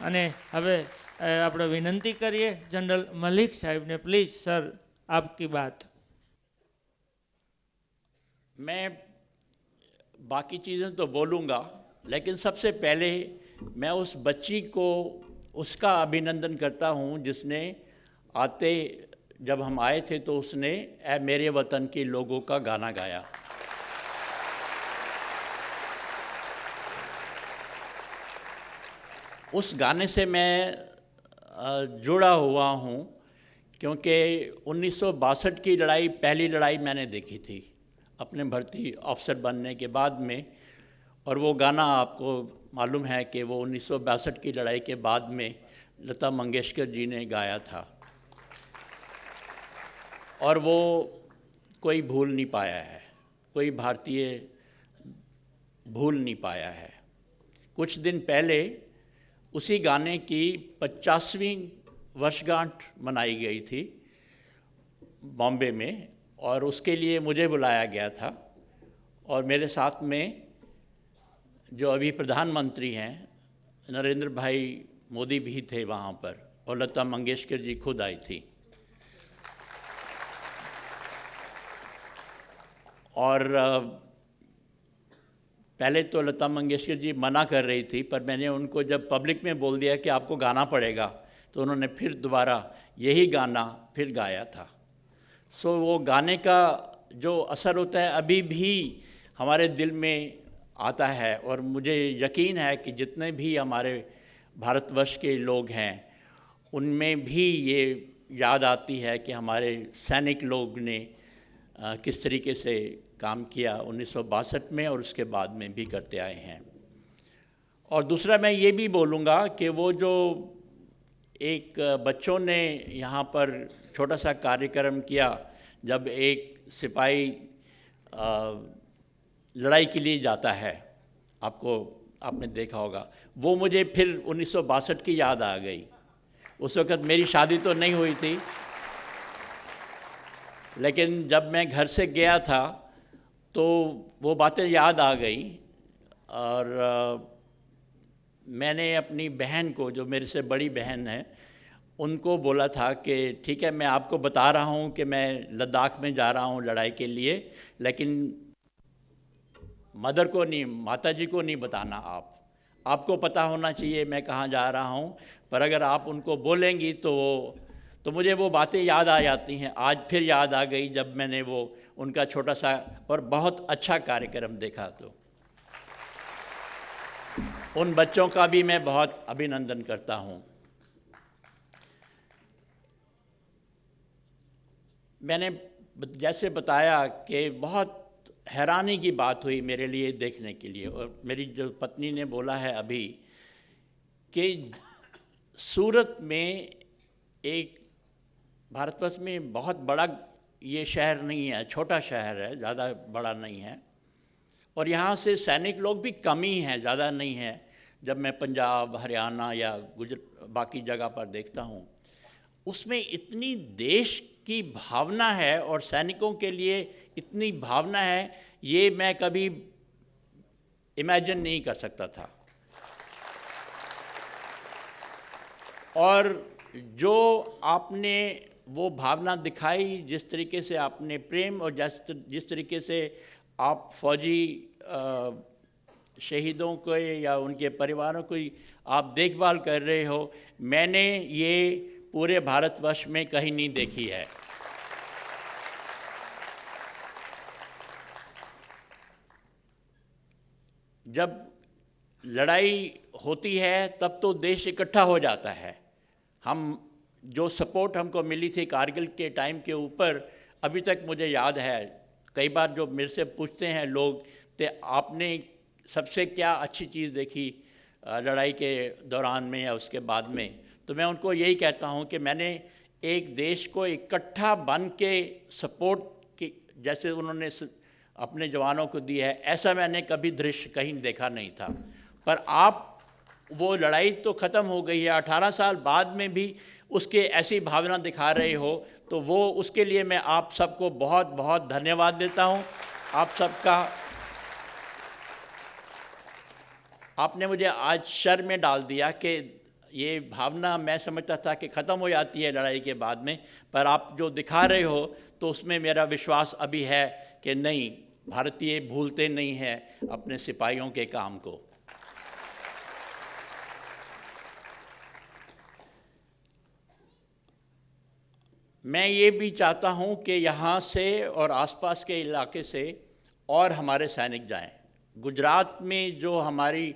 અને હવે આપણે વિનંતી કરીએ जनरल मलिक साहब ने, प्लीज सर आपकी बात। मैं बाकी चीज़ें तो बोलूँगा, लेकिन सबसे पहले मैं उस बच्ची को उसका अभिनंदन करता हूँ जिसने आते जब हम आए थे तो उसने ऐ मेरे वतन के लोगों का गाना गाया। उस गाने से मैं जुड़ा हुआ हूँ क्योंकि 1962 की लड़ाई पहली लड़ाई मैंने देखी थी अपने भर्ती अफसर बनने के बाद में, और वो गाना आपको मालूम है कि वो 1962 की लड़ाई के बाद में लता मंगेशकर जी ने गाया था, और वो कोई भूल नहीं पाया है, कोई भारतीय भूल नहीं पाया है। कुछ दिन पहले उसी गाने की 50वीं वर्षगांठ मनाई गई थी बॉम्बे में, और उसके लिए मुझे बुलाया गया था, और मेरे साथ में जो अभी प्रधानमंत्री हैं नरेंद्र भाई मोदी भी थे वहाँ पर, और लता मंगेशकर जी खुद आई थी। और पहले तो लता मंगेशकर जी मना कर रही थी, पर मैंने उनको जब पब्लिक में बोल दिया कि आपको गाना पड़ेगा, तो उन्होंने फिर दोबारा यही गाना फिर गाया था। सो वो गाने का जो असर होता है अभी भी हमारे दिल में आता है, और मुझे यकीन है कि जितने भी हमारे भारतवर्ष के लोग हैं उनमें भी ये याद आती है कि हमारे सैनिक लोग ने किस तरीके से काम किया 1962 में, और उसके बाद में भी करते आए हैं। और दूसरा मैं ये भी बोलूँगा कि वो जो एक बच्चों ने यहाँ पर छोटा सा कार्यक्रम किया जब एक सिपाही लड़ाई के लिए जाता है, आपने देखा होगा, वो मुझे फिर 1962 की याद आ गई। उस वक़्त मेरी शादी तो नहीं हुई थी, लेकिन जब मैं घर से गया था तो वो बातें याद आ गई, और मैंने अपनी बहन को, जो मेरे से बड़ी बहन है, उनको बोला था कि ठीक है मैं आपको बता रहा हूँ कि मैं लद्दाख में जा रहा हूँ लड़ाई के लिए, लेकिन मदर को नहीं, माताजी को नहीं बताना, आपको पता होना चाहिए मैं कहाँ जा रहा हूँ, पर अगर आप उनको बोलेंगी तो मुझे वो बातें याद आ जाती हैं। आज फिर याद आ गई जब मैंने वो उनका छोटा सा और बहुत अच्छा कार्यक्रम देखा। तो उन बच्चों का भी मैं बहुत अभिनंदन करता हूँ। मैंने जैसे बताया कि बहुत हैरानी की बात हुई मेरे लिए देखने के लिए, और मेरी जो पत्नी ने बोला है अभी कि सूरत में, एक भारतवर्ष में बहुत बड़ा ये शहर नहीं है, छोटा शहर है, ज़्यादा बड़ा नहीं है, और यहाँ से सैनिक लोग भी कम ही हैं, ज़्यादा नहीं है। जब मैं पंजाब, हरियाणा या बाकी जगह पर देखता हूँ, उसमें इतनी देश की भावना है और सैनिकों के लिए इतनी भावना है, ये मैं कभी इमेजिन नहीं कर सकता था। और जो आपने वो भावना दिखाई, जिस तरीके से आपने प्रेम, और जिस तरीके से आप फौजी शहीदों को या उनके परिवारों की आप देखभाल कर रहे हो, मैंने ये पूरे भारतवर्ष में कहीं नहीं देखी है। जब लड़ाई होती है तब तो देश इकट्ठा हो जाता है। हम जो सपोर्ट हमको मिली थी कारगिल के टाइम के ऊपर, अभी तक मुझे याद है। कई बार जो मेरे से पूछते हैं लोग कि आपने सबसे क्या अच्छी चीज़ देखी लड़ाई के दौरान में या उसके बाद में, तो मैं उनको यही कहता हूं कि मैंने एक देश को इकट्ठा बन के सपोर्ट की, जैसे उन्होंने अपने जवानों को दी है, ऐसा मैंने कभी दृश्य कहीं देखा नहीं था। पर आप, वो लड़ाई तो ख़त्म हो गई है, 18 साल बाद में भी उसके ऐसी भावना दिखा रहे हो, तो वो उसके लिए मैं आप सबको बहुत बहुत धन्यवाद देता हूं। आप सबका, आपने मुझे आज शर्म में डाल दिया कि ये भावना मैं समझता था कि ख़त्म हो जाती है लड़ाई के बाद में, पर आप जो दिखा रहे हो तो उसमें मेरा विश्वास अभी है कि नहीं, भारतीय भूलते नहीं हैं अपने सिपाहियों के काम को। मैं ये भी चाहता हूँ कि यहाँ से और आसपास के इलाके से और हमारे सैनिक जाएं। गुजरात में जो हमारी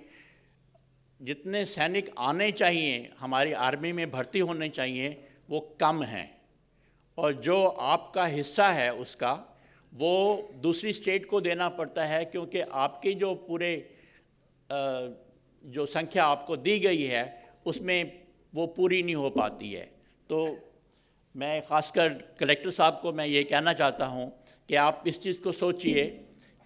जितने सैनिक आने चाहिए, हमारी आर्मी में भर्ती होने चाहिए, वो कम हैं, और जो आपका हिस्सा है उसका वो दूसरी स्टेट को देना पड़ता है, क्योंकि आपकी जो पूरे जो संख्या आपको दी गई है उसमें वो पूरी नहीं हो पाती है। तो मैं ख़ासकर कलेक्टर साहब को मैं ये कहना चाहता हूँ कि आप इस चीज़ को सोचिए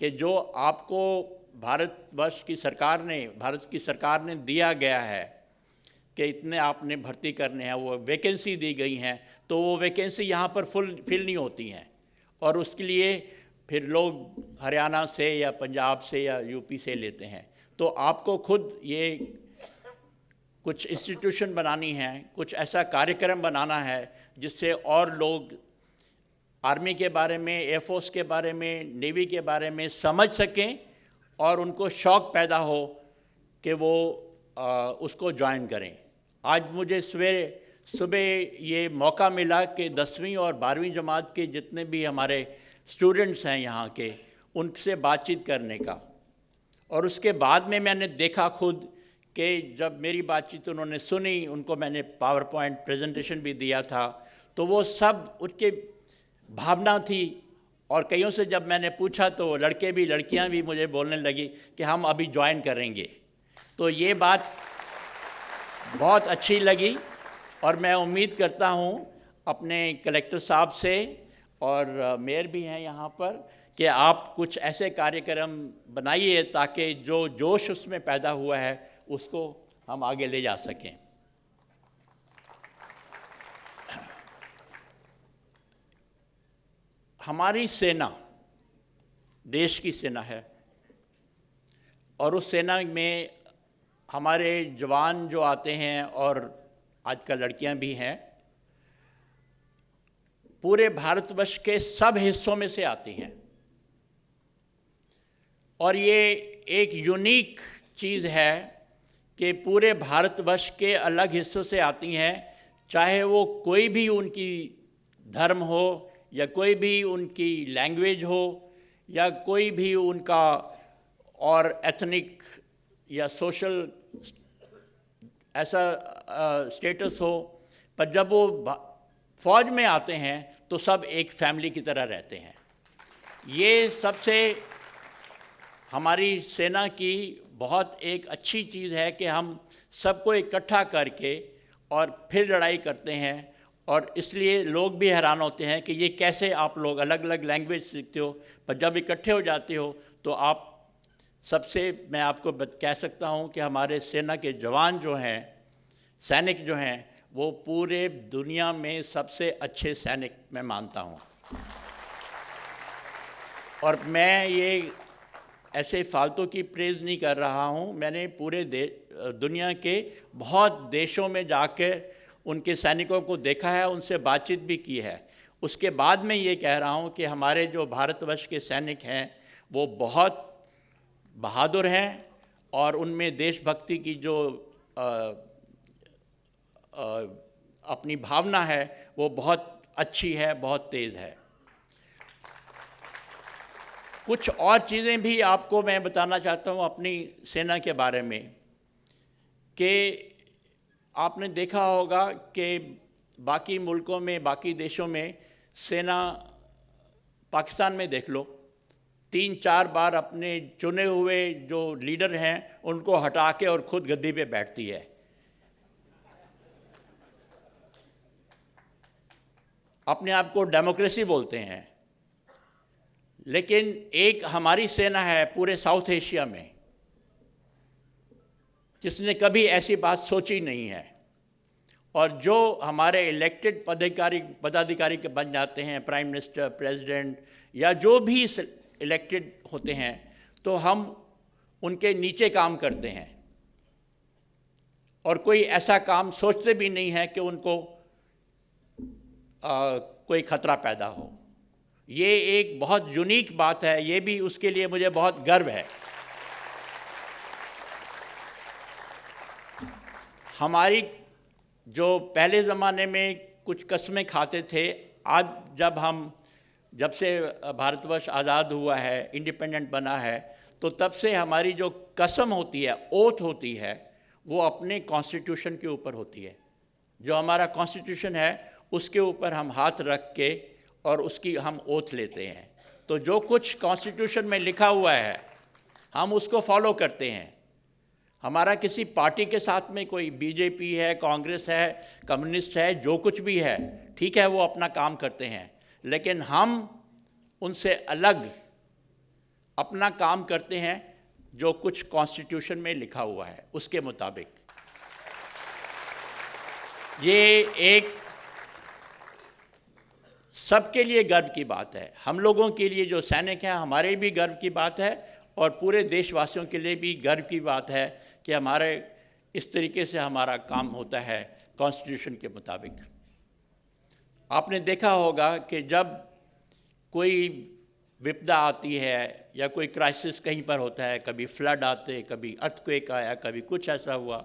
कि जो आपको भारत की सरकार ने दिया गया है कि इतने आपने भर्ती करने हैं, वो वैकेंसी दी गई हैं, तो वो वैकेंसी यहाँ पर फिल नहीं होती हैं, और उसके लिए फिर लोग हरियाणा से या पंजाब से या यूपी से लेते हैं। तो आपको खुद ये कुछ इंस्टीट्यूशन बनानी है, कुछ ऐसा कार्यक्रम बनाना है जिससे और लोग आर्मी के बारे में, एयरफोर्स के बारे में, नेवी के बारे में समझ सकें और उनको शौक़ पैदा हो कि वो उसको ज्वाइन करें। आज मुझे सुबह ये मौका मिला कि 10वीं और 12वीं जमात के जितने भी हमारे स्टूडेंट्स हैं यहाँ के, उनसे बातचीत करने का, और उसके बाद में मैंने देखा खुद कि जब मेरी बातचीत उन्होंने सुनी, उनको मैंने पावर पॉइंट प्रेजेंटेशन भी दिया था, तो वो सब उनके भावना थी। और कईयों से जब मैंने पूछा तो लड़के भी लड़कियां भी मुझे बोलने लगी कि हम अभी ज्वाइन करेंगे। तो ये बात बहुत अच्छी लगी, और मैं उम्मीद करता हूँ अपने कलेक्टर साहब से, और मेयर भी हैं यहाँ पर, कि आप कुछ ऐसे कार्यक्रम बनाइए ताकि जो जोश उसमें पैदा हुआ है उसको हम आगे ले जा सकें। हमारी सेना देश की सेना है, और उस सेना में हमारे जवान जो आते हैं, और आजकल लड़कियां भी हैं, पूरे भारतवर्ष के सब हिस्सों में से आती हैं, और ये एक यूनिक चीज़ है कि पूरे भारतवर्ष के अलग हिस्सों से आती हैं, चाहे वो कोई भी उनकी धर्म हो, या कोई भी उनकी लैंग्वेज हो, या कोई भी उनका और एथनिक या सोशल ऐसा स्टेटस हो, पर जब वो फौज में आते हैं तो सब एक फैमिली की तरह रहते हैं। ये सबसे हमारी सेना की बहुत एक अच्छी चीज़ है कि हम सबको इकट्ठा करके और फिर लड़ाई करते हैं, और इसलिए लोग भी हैरान होते हैं कि ये कैसे आप लोग अलग अलग लैंग्वेज सीखते हो, पर जब इकट्ठे हो जाते हो तो आप सबसे, मैं आपको कह सकता हूँ कि हमारे सेना के जवान जो हैं, सैनिक जो हैं, वो पूरे दुनिया में सबसे अच्छे सैनिक मैं मानता हूँ। और मैं ये ऐसे फालतू की प्रेज़ नहीं कर रहा हूँ, मैंने पूरे दुनिया के बहुत देशों में जाकर उनके सैनिकों को देखा है, उनसे बातचीत भी की है। उसके बाद मैं ये कह रहा हूँ कि हमारे जो भारतवर्ष के सैनिक हैं वो बहुत बहादुर हैं, और उनमें देशभक्ति की जो अपनी भावना है वो बहुत अच्छी है, बहुत तेज़ है। कुछ और चीज़ें भी आपको मैं बताना चाहता हूँ अपनी सेना के बारे में, कि आपने देखा होगा कि बाकी मुल्कों में, बाकी देशों में सेना, पाकिस्तान में देख लो, 3-4 बार अपने चुने हुए जो लीडर हैं उनको हटा के और ख़ुद गद्दी पे बैठती है। अपने आप को डेमोक्रेसी बोलते हैं, लेकिन एक हमारी सेना है पूरे साउथ एशिया में जिसने कभी ऐसी बात सोची नहीं है, और जो हमारे इलेक्टेड पदाधिकारी के बन जाते हैं, प्राइम मिनिस्टर, प्रेसिडेंट, या जो भी इलेक्टेड होते हैं, तो हम उनके नीचे काम करते हैं। और कोई ऐसा काम सोचते भी नहीं है कि उनको कोई खतरा पैदा हो। ये एक बहुत यूनिक बात है, ये भी उसके लिए मुझे बहुत गर्व है। हमारी जो पहले ज़माने में कुछ कस्में खाते थे, आज जब से भारतवर्ष आज़ाद हुआ है, इंडिपेंडेंट बना है, तो तब से हमारी जो कसम होती है, ओथ होती है, वो अपने कॉन्स्टिट्यूशन के ऊपर होती है। जो हमारा कॉन्स्टिट्यूशन है उसके ऊपर हम हाथ रख के और उसकी हम ओथ लेते हैं। तो जो कुछ कॉन्स्टिट्यूशन में लिखा हुआ है हम उसको फॉलो करते हैं। हमारा किसी पार्टी के साथ में कोई बीजेपी है, कांग्रेस है, कम्युनिस्ट है, जो कुछ भी है, ठीक है, वो अपना काम करते हैं, लेकिन हम उनसे अलग अपना काम करते हैं जो कुछ कॉन्स्टिट्यूशन में लिखा हुआ है उसके मुताबिक। ये एक सबके लिए गर्व की बात है। हम लोगों के लिए जो सैनिक हैं हमारे भी गर्व की बात है, और पूरे देशवासियों के लिए भी गर्व की बात है कि हमारे इस तरीके से हमारा काम होता है कॉन्स्टिट्यूशन के मुताबिक। आपने देखा होगा कि जब कोई विपदा आती है या कोई क्राइसिस कहीं पर होता है, कभी फ्लड आते, कभी अर्थक्वेक आया, कभी कुछ ऐसा हुआ,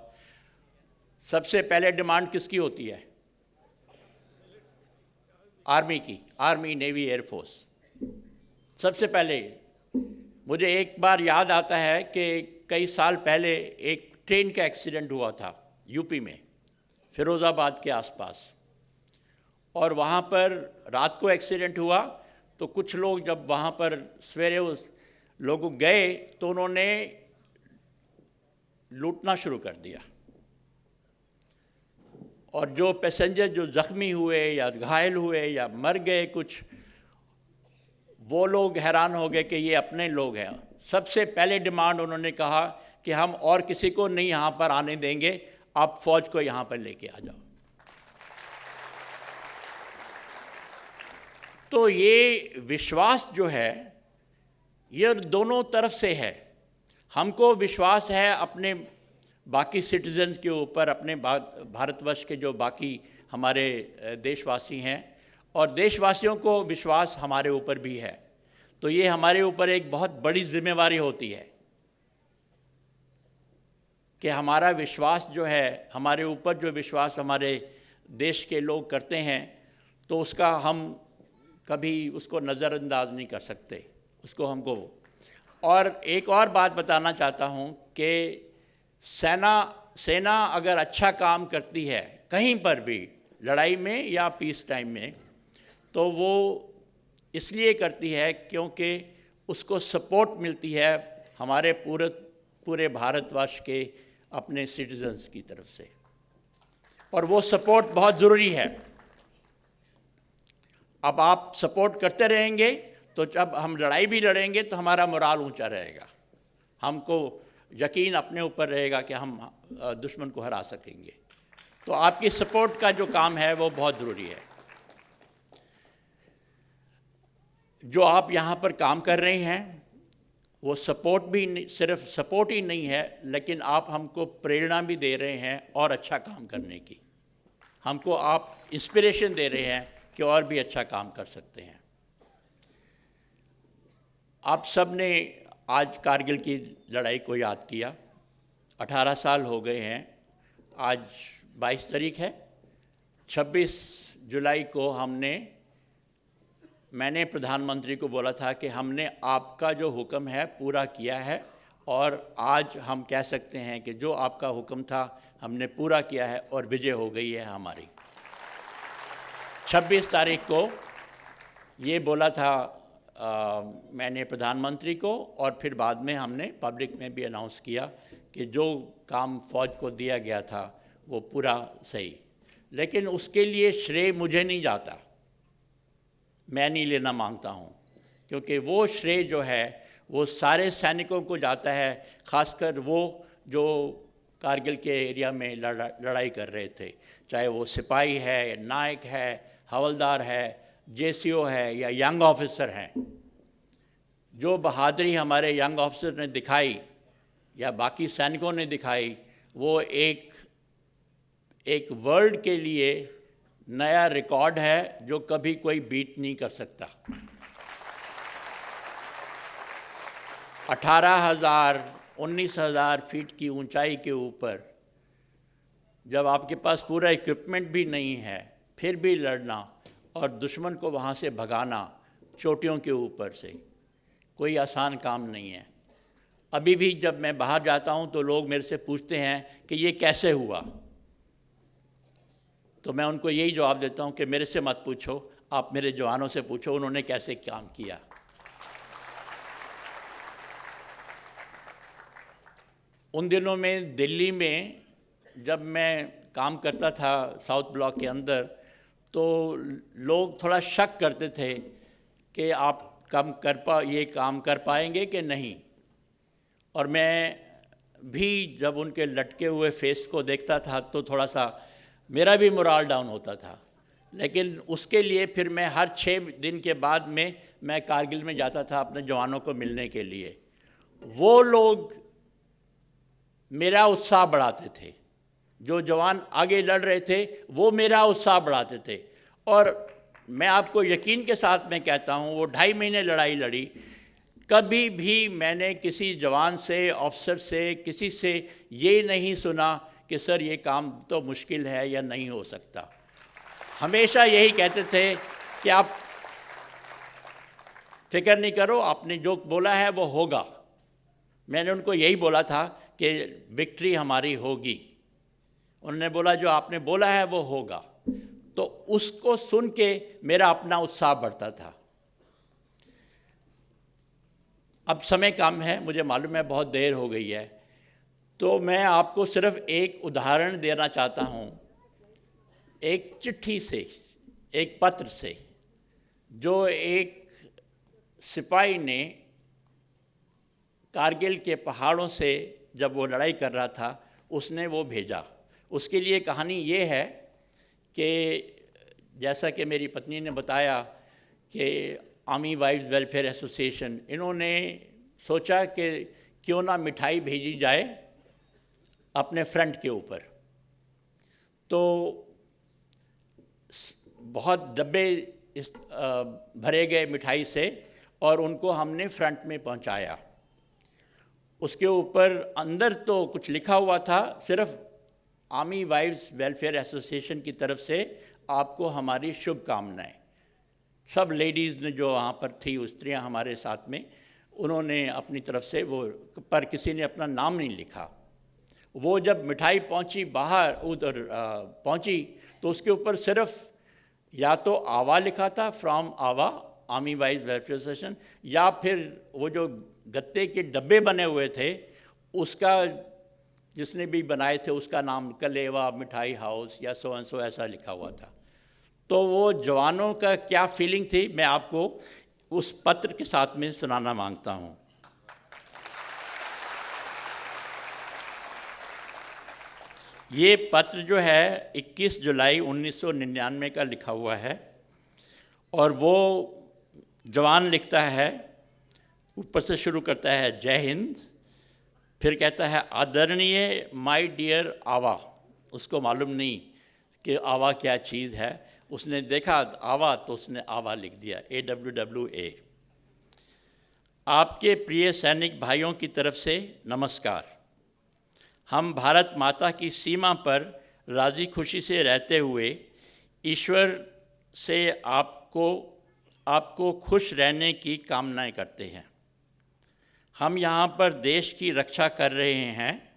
सबसे पहले डिमांड किसकी होती है? आर्मी की, आर्मी, नेवी, एयरफोर्स। सबसे पहले मुझे एक बार याद आता है कि कई साल पहले एक ट्रेन का एक्सीडेंट हुआ था यूपी में, फिरोज़ाबाद के आसपास, और वहाँ पर रात को एक्सीडेंट हुआ। तो कुछ लोग जब वहाँ पर सवेरे उस लोग गए तो उन्होंने लूटना शुरू कर दिया, और जो पैसेंजर जो ज़ख्मी हुए या घायल हुए या मर गए कुछ, वो लोग हैरान हो गए कि ये अपने लोग हैं। सबसे पहले डिमांड उन्होंने कहा कि हम और किसी को नहीं यहाँ पर आने देंगे, आप फ़ौज को यहाँ पर लेके आ जाओ। तो ये विश्वास जो है ये दोनों तरफ से है। हमको विश्वास है अपने बाकी सिटीजन्स के ऊपर, अपने भारतवर्ष के जो बाकी हमारे देशवासी हैं, और देशवासियों को विश्वास हमारे ऊपर भी है। तो ये हमारे ऊपर एक बहुत बड़ी जिम्मेवारी होती है कि हमारा विश्वास जो है, हमारे ऊपर जो विश्वास हमारे देश के लोग करते हैं, तो उसका हम कभी उसको नज़रअंदाज नहीं कर सकते, उसको हमको। और एक और बात बताना चाहता हूँ कि सेना अगर अच्छा काम करती है कहीं पर भी, लड़ाई में या पीस टाइम में, तो वो इसलिए करती है क्योंकि उसको सपोर्ट मिलती है हमारे पूरे भारतवर्ष के अपने सिटीजन्स की तरफ से, और वो सपोर्ट बहुत ज़रूरी है। अब आप सपोर्ट करते रहेंगे तो जब हम लड़ाई भी लड़ेंगे तो हमारा मोराल ऊंचा रहेगा, हमको यकीन अपने ऊपर रहेगा कि हम दुश्मन को हरा सकेंगे। तो आपकी सपोर्ट का जो काम है वो बहुत ज़रूरी है। जो आप यहाँ पर काम कर रहे हैं वो सपोर्ट भी सिर्फ सपोर्ट ही नहीं है, लेकिन आप हमको प्रेरणा भी दे रहे हैं और अच्छा काम करने की। हमको आप इंस्पिरेशन दे रहे हैं कि और भी अच्छा काम कर सकते हैं। आप सब ने आज कारगिल की लड़ाई को याद किया। 18 साल हो गए हैं। आज 22 तारीख है। 26 जुलाई को मैंने प्रधानमंत्री को बोला था कि हमने आपका जो हुक्म है पूरा किया है, और आज हम कह सकते हैं कि जो आपका हुक्म था हमने पूरा किया है और विजय हो गई है हमारी। 26 तारीख को ये बोला था मैंने प्रधानमंत्री को, और फिर बाद में हमने पब्लिक में भी अनाउंस किया कि जो काम फ़ौज को दिया गया था वो पूरा सही। लेकिन उसके लिए श्रेय मुझे नहीं जाता, मैं नहीं लेना मांगता हूँ, क्योंकि वो श्रेय जो है वो सारे सैनिकों को जाता है, ख़ासकर वो जो कारगिल के एरिया में लड़ाई कर रहे थे, चाहे वो सिपाही है, नायक है, हवलदार है, जेसीओ है या यंग ऑफिसर हैं। जो बहादुरी हमारे यंग ऑफिसर ने दिखाई या बाकी सैनिकों ने दिखाई, वो एक एक वर्ल्ड के लिए नया रिकॉर्ड है जो कभी कोई बीट नहीं कर सकता। 18,000 19,000 फीट की ऊंचाई के ऊपर जब आपके पास पूरा इक्विपमेंट भी नहीं है, फिर भी लड़ना और दुश्मन को वहाँ से भगाना चोटियों के ऊपर से कोई आसान काम नहीं है। अभी भी जब मैं बाहर जाता हूँ तो लोग मेरे से पूछते हैं कि ये कैसे हुआ, तो मैं उनको यही जवाब देता हूँ कि मेरे से मत पूछो, आप मेरे जवानों से पूछो उन्होंने कैसे काम किया। उन दिनों में दिल्ली में जब मैं काम करता था साउथ ब्लॉक के अंदर, तो लोग थोड़ा शक करते थे कि आप ये काम कर पाएंगे कि नहीं। और मैं भी जब उनके लटके हुए फेस को देखता था तो थोड़ा सा मेरा भी मोराल डाउन होता था। लेकिन उसके लिए फिर मैं हर 6 दिन के बाद में मैं कारगिल में जाता था अपने जवानों को मिलने के लिए। वो लोग मेरा उत्साह बढ़ाते थे, जो जवान आगे लड़ रहे थे वो मेरा उत्साह बढ़ाते थे। और मैं आपको यकीन के साथ मैं कहता हूँ, वो 2.5 महीने लड़ाई लड़ी, कभी भी मैंने किसी जवान से, ऑफिसर से, किसी से ये नहीं सुना कि सर ये काम तो मुश्किल है या नहीं हो सकता। हमेशा यही कहते थे कि आप फिक्र नहीं करो, आपने जो बोला है वो होगा। मैंने उनको यही बोला था कि विक्ट्री हमारी होगी। उन्होंने बोला जो आपने बोला है वो होगा। तो उसको सुन के मेरा अपना उत्साह बढ़ता था। अब समय कम है, मुझे मालूम है बहुत देर हो गई है, तो मैं आपको सिर्फ एक उदाहरण देना चाहता हूँ। एक चिट्ठी से, एक पत्र से, जो एक सिपाही ने कारगिल के पहाड़ों से जब वो लड़ाई कर रहा था उसने वो भेजा। उसके लिए कहानी ये है कि जैसा कि मेरी पत्नी ने बताया कि आर्मी वाइव्स वेलफेयर एसोसिएशन, इन्होंने सोचा कि क्यों ना मिठाई भेजी जाए अपने फ्रंट के ऊपर। तो बहुत डब्बे भरे गए मिठाई से और उनको हमने फ्रंट में पहुंचाया। उसके ऊपर अंदर तो कुछ लिखा हुआ था, सिर्फ आर्मी वाइव्स वेलफेयर एसोसिएशन की तरफ से आपको हमारी शुभकामनाएं। सब लेडीज़ ने जो वहाँ पर थी, स्त्रियाँ हमारे साथ में, उन्होंने अपनी तरफ से वो, पर किसी ने अपना नाम नहीं लिखा। वो जब मिठाई पहुँची बाहर उधर पहुँची तो उसके ऊपर सिर्फ या तो आवा लिखा था, फ्रॉम आवा आर्मी वाइव्स वेलफेयर एसोसिएशन, या फिर वो जो गत्ते के डब्बे बने हुए थे उसका, जिसने भी बनाए थे उसका नाम कलेवा मिठाई हाउस या सो एंड सो ऐसा लिखा हुआ था। तो वो जवानों का क्या फीलिंग थी मैं आपको उस पत्र के साथ में सुनाना मांगता हूँ। ये पत्र जो है 21 जुलाई 1999 का लिखा हुआ है और वो जवान लिखता है, ऊपर से शुरू करता है जय हिंद, फिर कहता है आदरणीय माय डियर आवा। उसको मालूम नहीं कि आवा क्या चीज़ है, उसने देखा आवा तो उसने आवा लिख दिया, AWWA। आपके प्रिय सैनिक भाइयों की तरफ से नमस्कार। हम भारत माता की सीमा पर राज़ी खुशी से रहते हुए ईश्वर से आपको खुश रहने की कामनाएं करते हैं। हम यहाँ पर देश की रक्षा कर रहे हैं।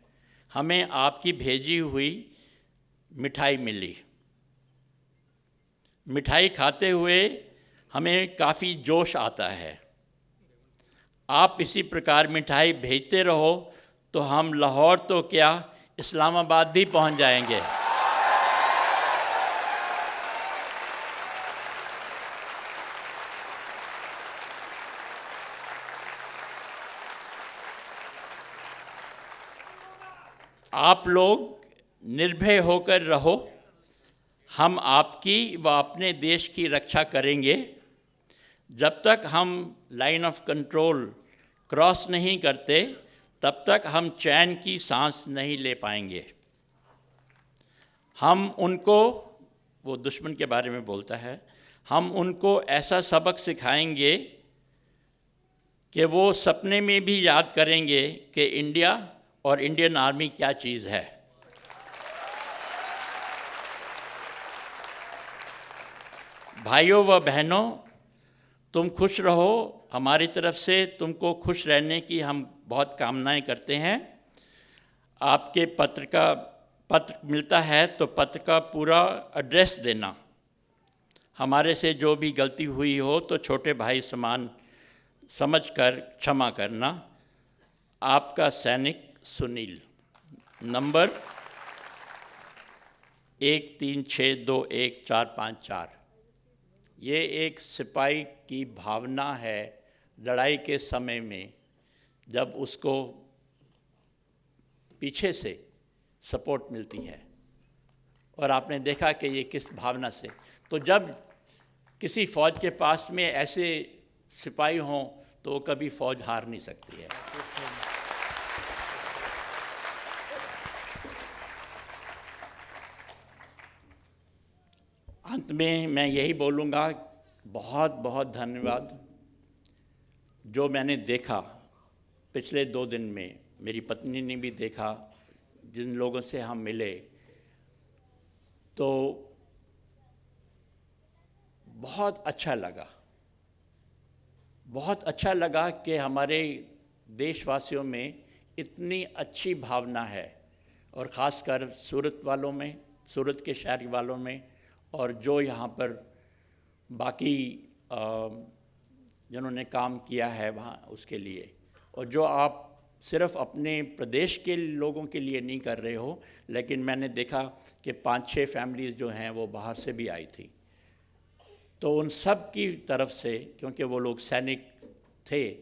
हमें आपकी भेजी हुई मिठाई मिली। मिठाई खाते हुए हमें काफ़ी जोश आता है। आप इसी प्रकार मिठाई भेजते रहो तो हम लाहौर तो क्या इस्लामाबाद भी पहुँच जाएंगे। आप लोग निर्भय होकर रहो, हम आपकी व अपने देश की रक्षा करेंगे। जब तक हम लाइन ऑफ कंट्रोल क्रॉस नहीं करते तब तक हम चैन की सांस नहीं ले पाएंगे। हम उनको, वो दुश्मन के बारे में बोलता है, हम उनको ऐसा सबक सिखाएंगे कि वो सपने में भी याद करेंगे कि इंडिया और इंडियन आर्मी क्या चीज़ है। भाइयों व बहनों, तुम खुश रहो। हमारी तरफ से तुमको खुश रहने की हम बहुत कामनाएं करते हैं। आपके पत्र मिलता है तो पत्र का पूरा एड्रेस देना। हमारे से जो भी गलती हुई हो तो छोटे भाई समान समझकर क्षमा करना। आपका सैनिक सुनील। नंबर 13621454। ये एक सिपाही की भावना है लड़ाई के समय में, जब उसको पीछे से सपोर्ट मिलती है। और आपने देखा कि ये किस भावना से, तो जब किसी फ़ौज के पास में ऐसे सिपाही हों तो कभी फ़ौज हार नहीं सकती है। अंत में मैं यही बोलूँगा, बहुत बहुत धन्यवाद। जो मैंने देखा पिछले 2 दिन में, मेरी पत्नी ने भी देखा, जिन लोगों से हम मिले, तो बहुत अच्छा लगा। बहुत अच्छा लगा कि हमारे देशवासियों में इतनी अच्छी भावना है, और ख़ासकर सूरत वालों में, सूरत के शहर वालों में, और जो यहाँ पर बाकी जिन्होंने काम किया है वहाँ उसके लिए। और जो आप सिर्फ अपने प्रदेश के लोगों के लिए नहीं कर रहे हो, लेकिन मैंने देखा कि 5-6 फैमिलीज़ जो हैं वो बाहर से भी आई थी। तो उन सब की तरफ से, क्योंकि वो लोग सैनिक थे,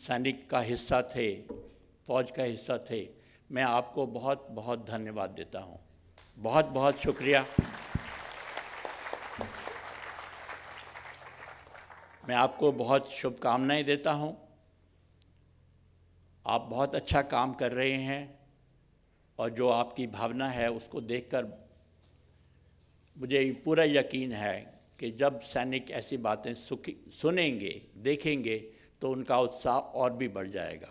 सैनिक का हिस्सा थे, फौज का हिस्सा थे, मैं आपको बहुत बहुत धन्यवाद देता हूँ। बहुत बहुत शुक्रिया। मैं आपको बहुत शुभकामनाएं देता हूँ। आप बहुत अच्छा काम कर रहे हैं, और जो आपकी भावना है उसको देखकर मुझे पूरा यकीन है कि जब सैनिक ऐसी बातें सुनेंगे, देखेंगे, तो उनका उत्साह और भी बढ़ जाएगा।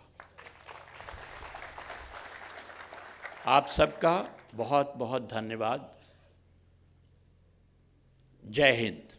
आप सबका बहुत बहुत धन्यवाद। जय हिंद।